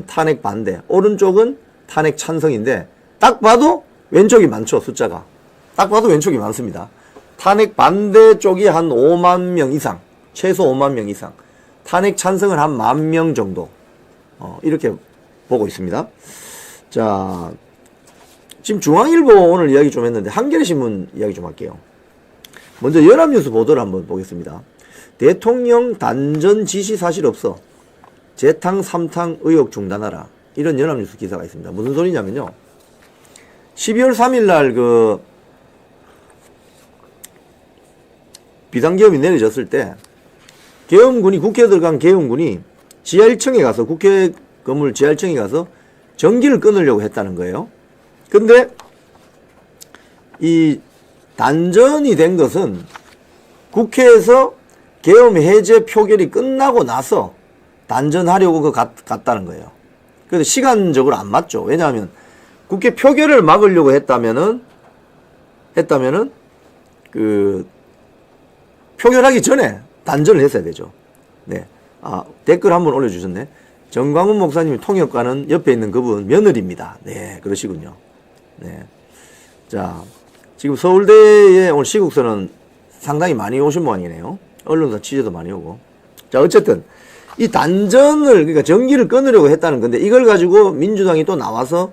S1: 탄핵 반대, 오른쪽은 탄핵 찬성인데 딱 봐도 왼쪽이 많죠. 숫자가 딱 봐도 왼쪽이 많습니다. 탄핵 반대 쪽이 한 5만 명 이상, 최소 5만 명 이상, 탄핵 찬성은 한 10,000명 정도, 이렇게 보고 있습니다. 자, 지금 중앙일보 오늘 이야기 좀 했는데 한겨레신문 이야기 좀 할게요. 먼저 연합뉴스 보도를 한번 보겠습니다. 대통령 단전 지시 사실 없어. 재탕 3탕 의혹 중단하라. 이런 연합뉴스 기사가 있습니다. 무슨 소리냐면요. 12월 3일 날 그 비상계엄이 내려졌을 때 계엄군이 국회에 들어간 계엄군이 지하 1층에 가서 국회 건물 지하 1층에 가서 전기를 끊으려고 했다는 거예요. 근데 이 단전이 된 것은 국회에서 계엄 해제 표결이 끝나고 나서 단전하려고 갔다는 거예요. 그래서 시간적으로 안 맞죠. 왜냐하면 국회 표결을 막으려고 했다면은 그 표결하기 전에 단전을 했어야 되죠. 네. 아, 댓글 한번 올려주셨네. 정광훈 목사님 통역과는 옆에 있는 그분 며느리입니다. 네, 그러시군요. 네. 자, 지금 서울대에 오늘 시국서는 상당히 많이 오신 모양이네요. 언론사 취재도 많이 오고. 자, 어쨌든 이 단전을, 그러니까 전기를 끊으려고 했다는 건데 이걸 가지고 민주당이 또 나와서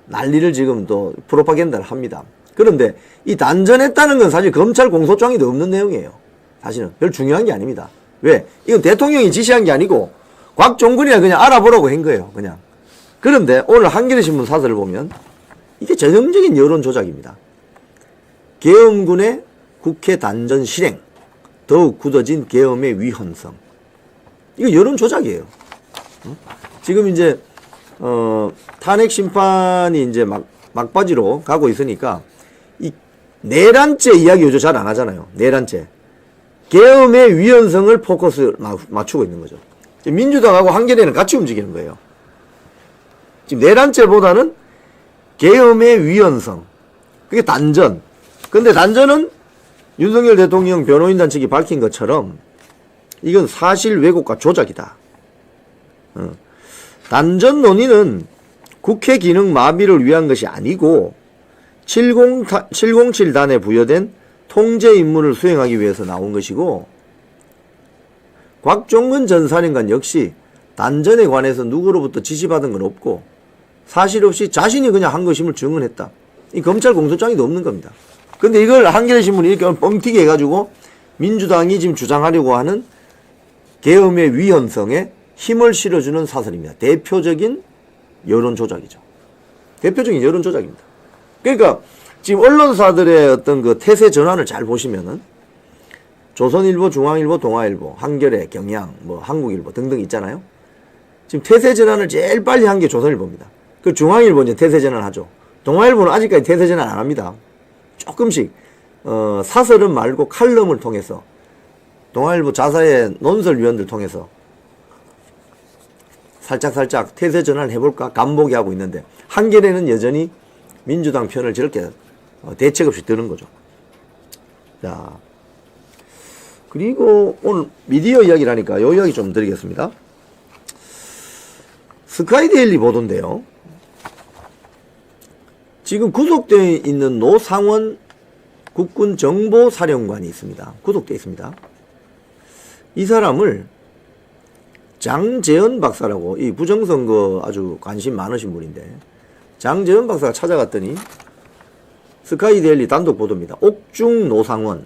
S1: 난리를 지금 또 프로파간다를 합니다. 그런데 이 단전했다는 건 사실 검찰 공소장에도 없는 내용이에요. 사실은 별 중요한 게 아닙니다. 왜? 이건 대통령이 지시한 게 아니고 곽종근이가 그냥 알아보라고 한 거예요. 그냥. 그런데 오늘 한겨레신문 사설을 보면 이게 전형적인 여론 조작입니다. 계엄군의 국회 단전 실행, 더욱 굳어진 계엄의 위헌성. 이거 여론 조작이에요. 지금 이제 탄핵 심판이 이제 막바지로 가고 있으니까 이 내란죄 이야기 요즘 잘 안 하잖아요. 내란죄. 계엄의 위헌성을 포커스 맞추고 있는 거죠. 지금 민주당하고 한겨레는 같이 움직이는 거예요. 지금 내란죄보다는 계엄의 위헌성. 그게 단전. 근데 단전은 윤석열 대통령 변호인단 측이 밝힌 것처럼 이건 사실 왜곡과 조작이다. 단전 논의는 국회 기능 마비를 위한 것이 아니고 707단에 부여된 통제 임무를 수행하기 위해서 나온 것이고 곽종근 전 사령관 역시 단전에 관해서 누구로부터 지시받은 건 없고 사실 없이 자신이 그냥 한 것임을 증언했다. 이 검찰 공소장에도 없는 겁니다. 근데 이걸 한겨레신문이 이렇게 뻥튀기 해가지고 민주당이 지금 주장하려고 하는 계엄의 위헌성에 힘을 실어주는 사설입니다. 대표적인 여론 조작이죠. 대표적인 여론 조작입니다. 그러니까 지금 언론사들의 어떤 그 태세 전환을 잘 보시면은 조선일보, 중앙일보, 동아일보, 한겨레, 경향, 뭐 한국일보 등등 있잖아요. 지금 태세 전환을 제일 빨리 한 게 조선일보입니다. 그 중앙일보 이제 태세 전환 하죠. 동아일보는 아직까지 태세 전환 안 합니다. 조금씩 사설은 말고 칼럼을 통해서 동아일보 자사의 논설위원들 통해서 살짝 태세 전환을 해볼까 간보기 하고 있는데 한겨레는 여전히 민주당 편을 저렇게 대책 없이 드는 거죠. 자, 그리고 오늘 미디어 이야기를 하니까 요 이야기 좀 드리겠습니다. 스카이데일리 보도인데요. 지금 구속되어 있는 노상원 국군 정보사령관이 있습니다. 구속되어 있습니다. 이 사람을 장재현 박사라고, 이 부정선거 아주 관심 많으신 분인데, 장재현 박사가 찾아갔더니 스카이데일리 단독 보도입니다. 옥중 노상원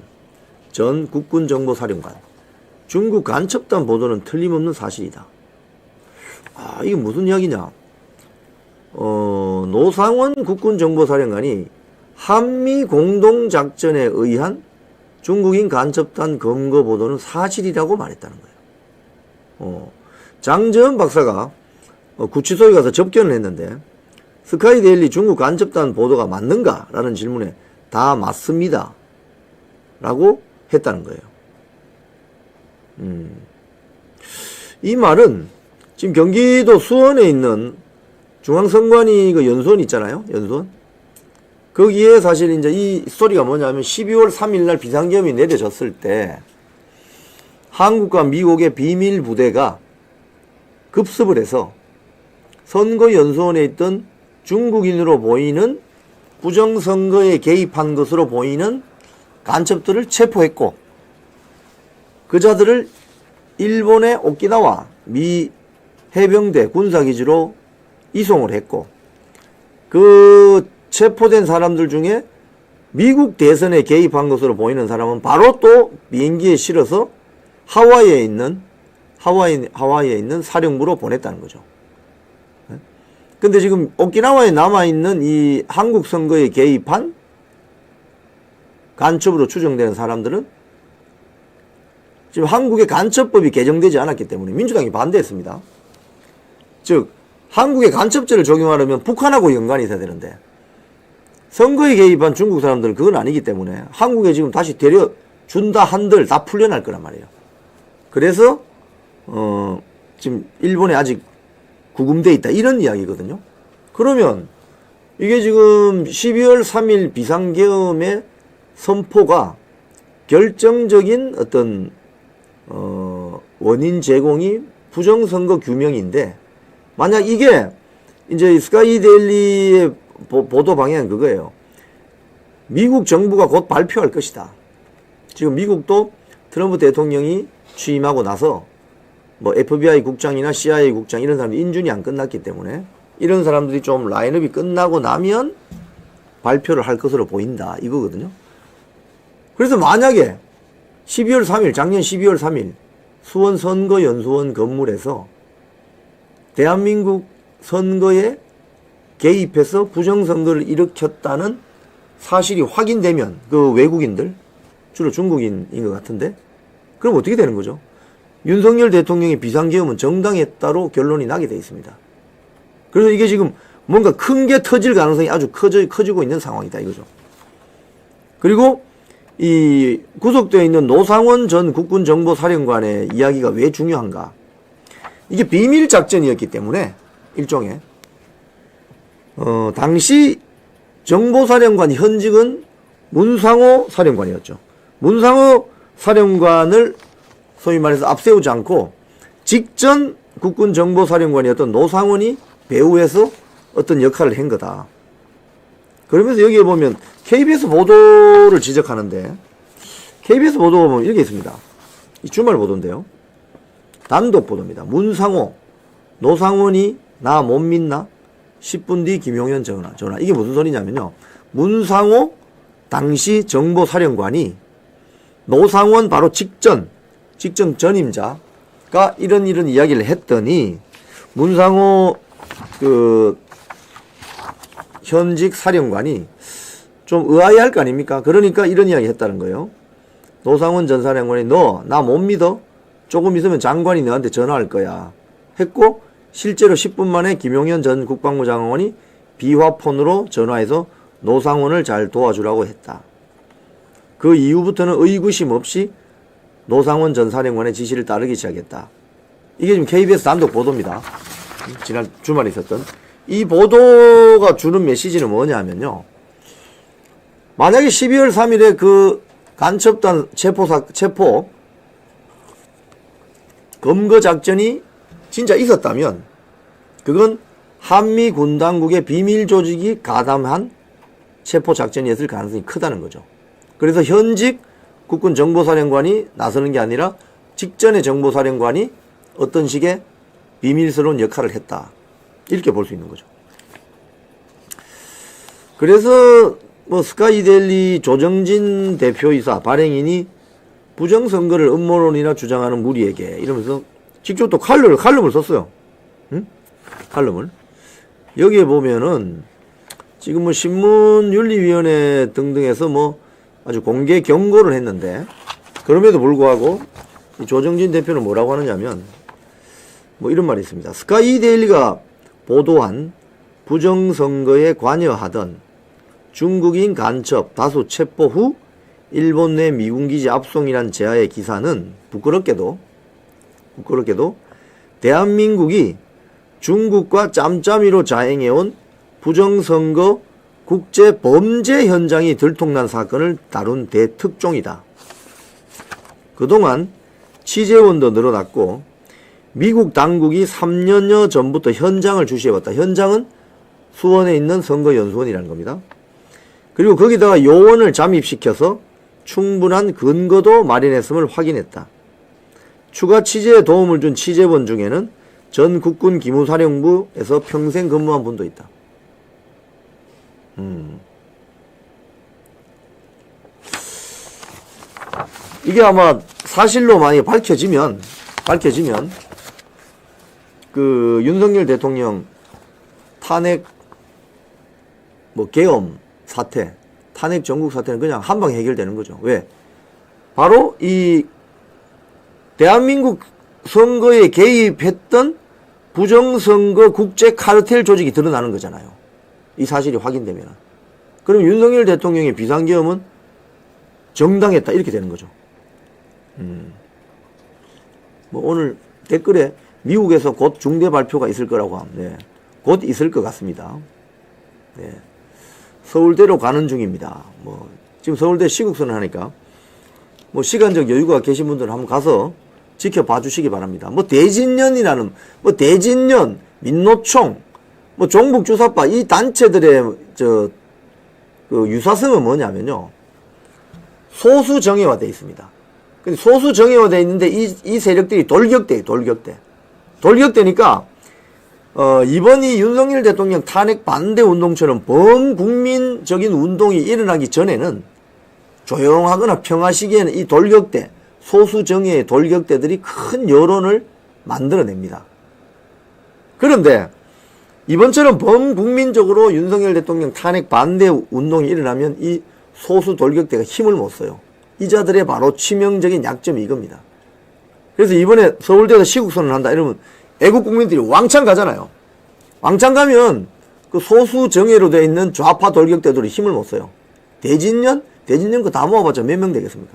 S1: 전 국군정보사령관 중국 간첩단 보도는 틀림없는 사실이다. 아, 이게 무슨 이야기냐? 노상원 국군정보사령관이 한미 공동작전에 의한 중국인 간첩단 검거 보도는 사실이라고 말했다는 거예요. 장재현 박사가 구치소에 가서 접견을 했는데 스카이데일리 중국 간첩단 보도가 맞는가? 라는 질문에 다 맞습니다. 라고 했다는 거예요. 이 말은 지금 경기도 수원에 있는 중앙선관위 그 연수원 있잖아요. 연수원. 거기에 사실 이제 이 스토리가 뭐냐면 12월 3일 날 비상계엄이 내려졌을 때 한국과 미국의 비밀 부대가 급습을 해서 선거연수원에 있던 중국인으로 보이는 부정선거에 개입한 것으로 보이는 간첩들을 체포했고 그자들을 일본의 오키나와 미 해병대 군사기지로 이송을 했고 그 체포된 사람들 중에 미국 대선에 개입한 것으로 보이는 사람은 바로 또 비행기에 실어서 하와이에 있는 사령부로 보냈다는 거죠. 근데 지금 오키나와에 남아있는 이 한국 선거에 개입한 간첩으로 추정되는 사람들은 지금 한국의 간첩법이 개정되지 않았기 때문에 민주당이 반대했습니다. 즉 한국의 간첩죄를 적용하려면 북한하고 연관이 있어야 되는데 선거에 개입한 중국 사람들은 그건 아니기 때문에 한국에 지금 다시 데려준다 한들 다 풀려날 거란 말이에요. 그래서 지금 일본에 아직 구금돼 있다 이런 이야기거든요. 그러면 이게 지금 12월 3일 비상계엄의 선포가 결정적인 어떤 원인 제공이 부정선거 규명인데 만약 이게 이제 스카이데일리의 보도 방향은 그거예요. 미국 정부가 곧 발표할 것이다. 지금 미국도 트럼프 대통령이 취임하고 나서 뭐 FBI 국장이나 CIA 국장 이런 사람들 인준이 안 끝났기 때문에 이런 사람들이 좀 라인업이 끝나고 나면 발표를 할 것으로 보인다 이거거든요. 그래서 만약에 12월 3일 작년 12월 3일 수원 선거연수원 건물에서 대한민국 선거에 개입해서 부정선거를 일으켰다는 사실이 확인되면 그 외국인들 주로 중국인인 것 같은데 그럼 어떻게 되는 거죠? 윤석열 대통령의 비상계엄은 정당했다로 결론이 나게 되어 있습니다. 그래서 이게 지금 뭔가 큰 게 터질 가능성이 아주 커지고 있는 상황이다 이거죠. 그리고 이 구속되어 있는 노상원 전 국군정보사령관의 이야기가 왜 중요한가? 이게 비밀작전이었기 때문에 일종의 당시 정보사령관 현직은 문상호 사령관이었죠. 문상호 사령관을 소위 말해서 앞세우지 않고 직전 국군정보사령관이었던 노상원이 배후에서 어떤 역할을 한 거다. 그러면서 여기에 보면 KBS 보도를 지적하는데 KBS 보도가 보면 이렇게 있습니다. 이 주말 보도인데요. 단독 보도입니다. 문상호, 노상원이 나 못 믿나? 10분 뒤 김용현 전화. 이게 무슨 소리냐면요. 문상호 당시 정보사령관이 노상원 바로 직전 전임자가 이런 이야기를 했더니 문상호 그 현직 사령관이 좀 의아해할 거 아닙니까? 그러니까 이런 이야기 했다는 거예요. 노상원 전 사령관이 너 나 못 믿어? 조금 있으면 장관이 너한테 전화할 거야 했고 실제로 10분 만에 김용현 전 국방부 장관이 비화폰으로 전화해서 노상원을 잘 도와주라고 했다. 그 이후부터는 의구심 없이 노상원 전 사령관의 지시를 따르기 시작했다. 이게 지금 KBS 단독 보도입니다. 지난 주말에 있었던 이 보도가 주는 메시지는 뭐냐면요. 만약에 12월 3일에 그 간첩단 체포 검거 작전이 진짜 있었다면 그건 한미 군당국의 비밀 조직이 가담한 체포 작전이었을 가능성이 크다는 거죠. 그래서 현직 국군 정보사령관이 나서는 게 아니라 직전의 정보사령관이 어떤 식의 비밀스러운 역할을 했다. 이렇게 볼 수 있는 거죠. 그래서 뭐 스카이데일리 조정진 대표이사 발행인이 부정선거를 음모론이나 주장하는 무리에게 이러면서 직접 또 칼럼을 썼어요. 응? 칼럼을. 여기에 보면은 지금 뭐 신문윤리위원회 등등에서 뭐 아주 공개 경고를 했는데 그럼에도 불구하고 이 조정진 대표는 뭐라고 하느냐면 뭐 이런 말이 있습니다. 스카이데일리가 보도한 부정선거에 관여하던 중국인 간첩 다수 체포 후 일본 내 미군기지 압송이란 제하의 기사는 부끄럽게도 대한민국이 중국과 짬짬이로 자행해온 부정선거 국제범죄 현장이 들통난 사건을 다룬 대특종이다. 그동안 취재원도 늘어났고 미국 당국이 3년여 전부터 현장을 주시해왔다. 현장은 수원에 있는 선거연수원이라는 겁니다. 그리고 거기다가 요원을 잠입시켜서 충분한 근거도 마련했음을 확인했다. 추가 취재에 도움을 준 취재원 중에는 전 국군 기무사령부에서 평생 근무한 분도 있다. 이게 아마 사실로 만약에 밝혀지면 그 윤석열 대통령 탄핵 뭐 계엄 사태, 탄핵 전국 사태는 그냥 한방 해결되는 거죠. 왜? 바로 이 대한민국 선거에 개입했던 부정선거 국제 카르텔 조직이 드러나는 거잖아요. 이 사실이 확인되면. 그럼 윤석열 대통령의 비상계엄은 정당했다 이렇게 되는 거죠. 뭐 오늘 댓글에 미국에서 곧 중대 발표가 있을 거라고 합니다. 네. 곧 있을 것 같습니다. 네. 서울대로 가는 중입니다. 뭐 지금 서울대 시국선을 하니까 뭐 시간적 여유가 계신 분들은 한번 가서 지켜봐 주시기 바랍니다. 뭐 대진련이라는 뭐 대진련, 민노총, 뭐 종북주사파 이 단체들의 그 유사성은 뭐냐면요. 소수 정예화되어 있습니다. 근데 소수 정예화되어 있는데 이 세력들이 돌격되니까 이번 이 윤석열 대통령 탄핵 반대 운동처럼 범국민적인 운동이 일어나기 전에는 조용하거나 평화시기에는 이 돌격대, 소수정예의 돌격대들이 큰 여론을 만들어냅니다. 그런데 이번처럼 범국민적으로 윤석열 대통령 탄핵 반대 운동이 일어나면 이 소수 돌격대가 힘을 못 써요. 이 자들의 바로 치명적인 약점이 이겁니다. 그래서 이번에 서울대에서 시국선언을 한다 이러면 애국 국민들이 왕창 가잖아요. 왕창 가면 그 소수 정예로 되어 있는 좌파 돌격대들이 힘을 못 써요. 대진년 그 다 모아봤자 몇 명 되겠습니까?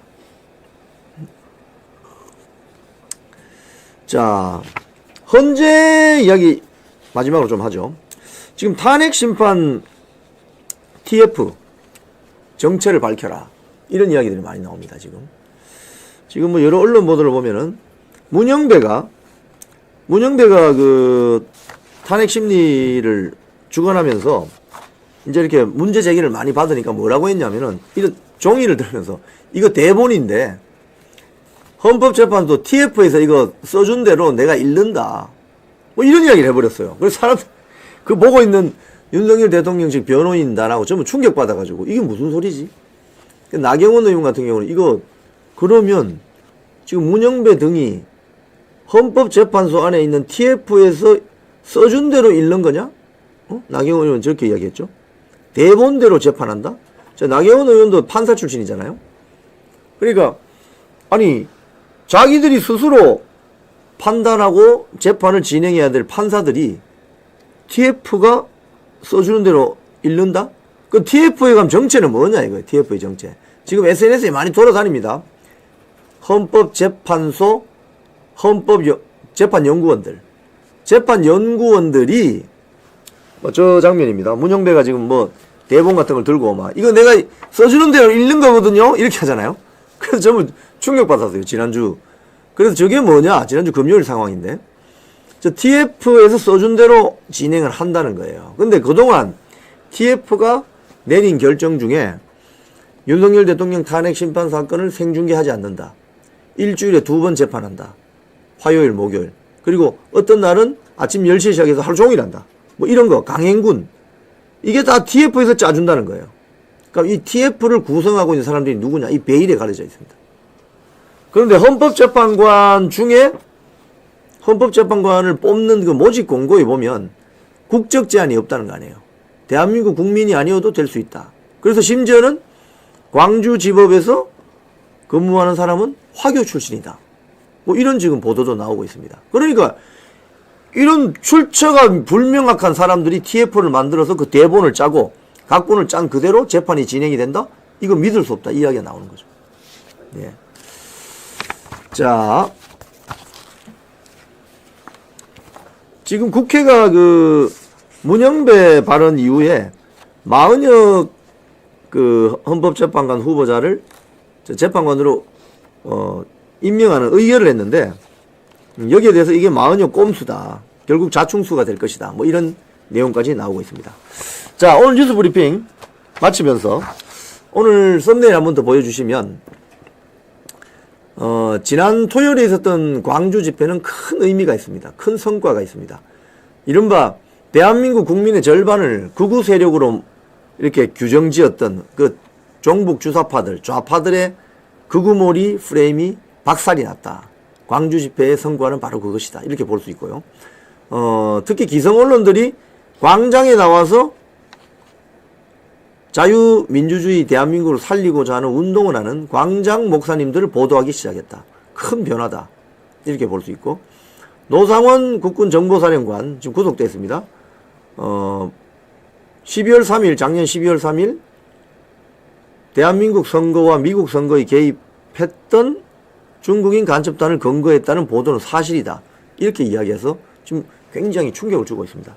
S1: 자, 헌재 이야기 마지막으로 좀 하죠. 지금 탄핵 심판 TF 정체를 밝혀라 이런 이야기들이 많이 나옵니다. 지금 뭐 여러 언론 보도를 보면은 문영배가 그 탄핵 심리를 주관하면서 이제 이렇게 문제 제기를 많이 받으니까 뭐라고 했냐면은 이런 종이를 들면서 이거 대본인데 헌법재판소 TF에서 이거 써준 대로 내가 읽는다. 뭐 이런 이야기를 해버렸어요. 그래서 사람들 그 보고 있는 윤석열 대통령 측 변호인 나라고 전부 충격받아가지고 이게 무슨 소리지? 나경원 의원 같은 경우는 이거 그러면 지금 문영배 등이 헌법재판소 안에 있는 TF에서 써준 대로 읽는 거냐? 나경원 의원 저렇게 이야기했죠. 대본대로 재판한다? 자, 나경원 의원도 판사 출신이잖아요. 그러니까 아니 자기들이 스스로 판단하고 재판을 진행해야 될 판사들이 TF가 써주는 대로 읽는다? 그 TF에 가면 정체는 뭐냐 이거예요. TF의 정체. 지금 SNS에 많이 돌아다닙니다. 헌법재판소 재판연구원들이 뭐 저 장면입니다. 문영배가 지금 뭐 대본 같은 걸 들고 막 이거 내가 써주는 대로 읽는 거거든요. 이렇게 하잖아요. 그래서 전부 충격받았어요. 지난주. 그래서 저게 뭐냐? 지난주 금요일 상황인데 저 TF에서 써준 대로 진행을 한다는 거예요. 근데 그동안 TF가 내린 결정 중에 윤석열 대통령 탄핵 심판 사건을 생중계하지 않는다. 일주일에 2번 재판한다. 화요일, 목요일. 그리고 어떤 날은 아침 10시에 시작해서 하루 종일 한다. 뭐 이런 거, 강행군. 이게 다 TF에서 짜준다는 거예요. 그러니까 이 TF를 구성하고 있는 사람들이 누구냐? 이 베일에 가려져 있습니다. 그런데 헌법재판관 중에 헌법재판관을 뽑는 그 모집 공고에 보면 국적 제한이 없다는 거 아니에요. 대한민국 국민이 아니어도 될 수 있다. 그래서 심지어는 광주지법에서 근무하는 사람은 화교 출신이다. 뭐 이런 지금 보도도 나오고 있습니다. 그러니까 이런 출처가 불명확한 사람들이 TF를 만들어서 그 대본을 짜고 각본을 짠 그대로 재판이 진행이 된다? 이거 믿을 수 없다. 이야기가 나오는 거죠. 예. 자, 지금 국회가 그 문영배 발언 이후에 마은혁 그 헌법재판관 후보자를 재판관으로 임명하는 의결을 했는데 여기에 대해서 이게 마은혁 꼼수다. 결국 자충수가 될 것이다. 뭐 이런 내용까지 나오고 있습니다. 자, 오늘 뉴스 브리핑 마치면서 오늘 썸네일 한번 더 보여주시면 지난 토요일에 있었던 광주 집회는 큰 의미가 있습니다. 큰 성과가 있습니다. 이른바 대한민국 국민의 절반을 극우 세력으로 이렇게 규정지었던 그 종북 주사파들, 좌파들의 극우몰이 프레임이 박살이 났다. 광주 집회의 성과는 바로 그것이다. 이렇게 볼 수 있고요. 특히 기성 언론들이 광장에 나와서 자유민주주의 대한민국을 살리고자 하는 운동을 하는 광장 목사님들을 보도하기 시작했다. 큰 변화다. 이렇게 볼 수 있고, 노상원 국군정보사령관 지금 구속됐습니다. 12월 3일, 작년 12월 3일 대한민국 선거와 미국 선거에 개입했던 중국인 간첩단을 검거했다는 보도는 사실이다. 이렇게 이야기해서 지금 굉장히 충격을 주고 있습니다.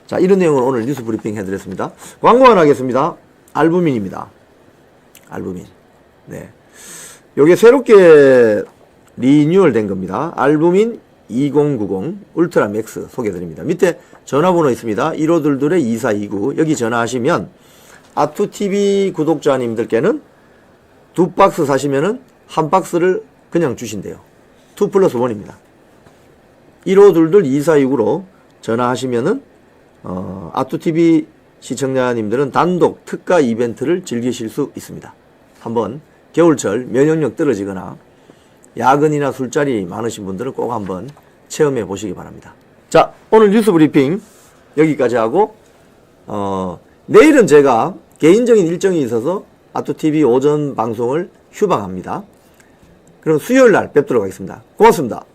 S1: 자, 이런 내용을 오늘 뉴스 브리핑 해드렸습니다. 광고 하나 하겠습니다. 알부민입니다. 알부민. 네. 요게 새롭게 리뉴얼 된 겁니다. 알부민 2090 울트라 맥스 소개드립니다. 밑에 전화번호 있습니다. 1522-2429. 여기 전화하시면 아투TV 구독자님들께는 2박스 사시면은 1박스를 그냥 주신대요. 2+1입니다. 1522-2429로 전화하시면은 아투TV 시청자님들은 단독 특가 이벤트를 즐기실 수 있습니다. 한번 겨울철 면역력 떨어지거나 야근이나 술자리 많으신 분들은 꼭 한번 체험해 보시기 바랍니다. 자, 오늘 뉴스 브리핑 여기까지 하고 내일은 제가 개인적인 일정이 있어서 아투TV 오전 방송을 휴방합니다. 그럼 수요일 날 뵙도록 하겠습니다. 고맙습니다.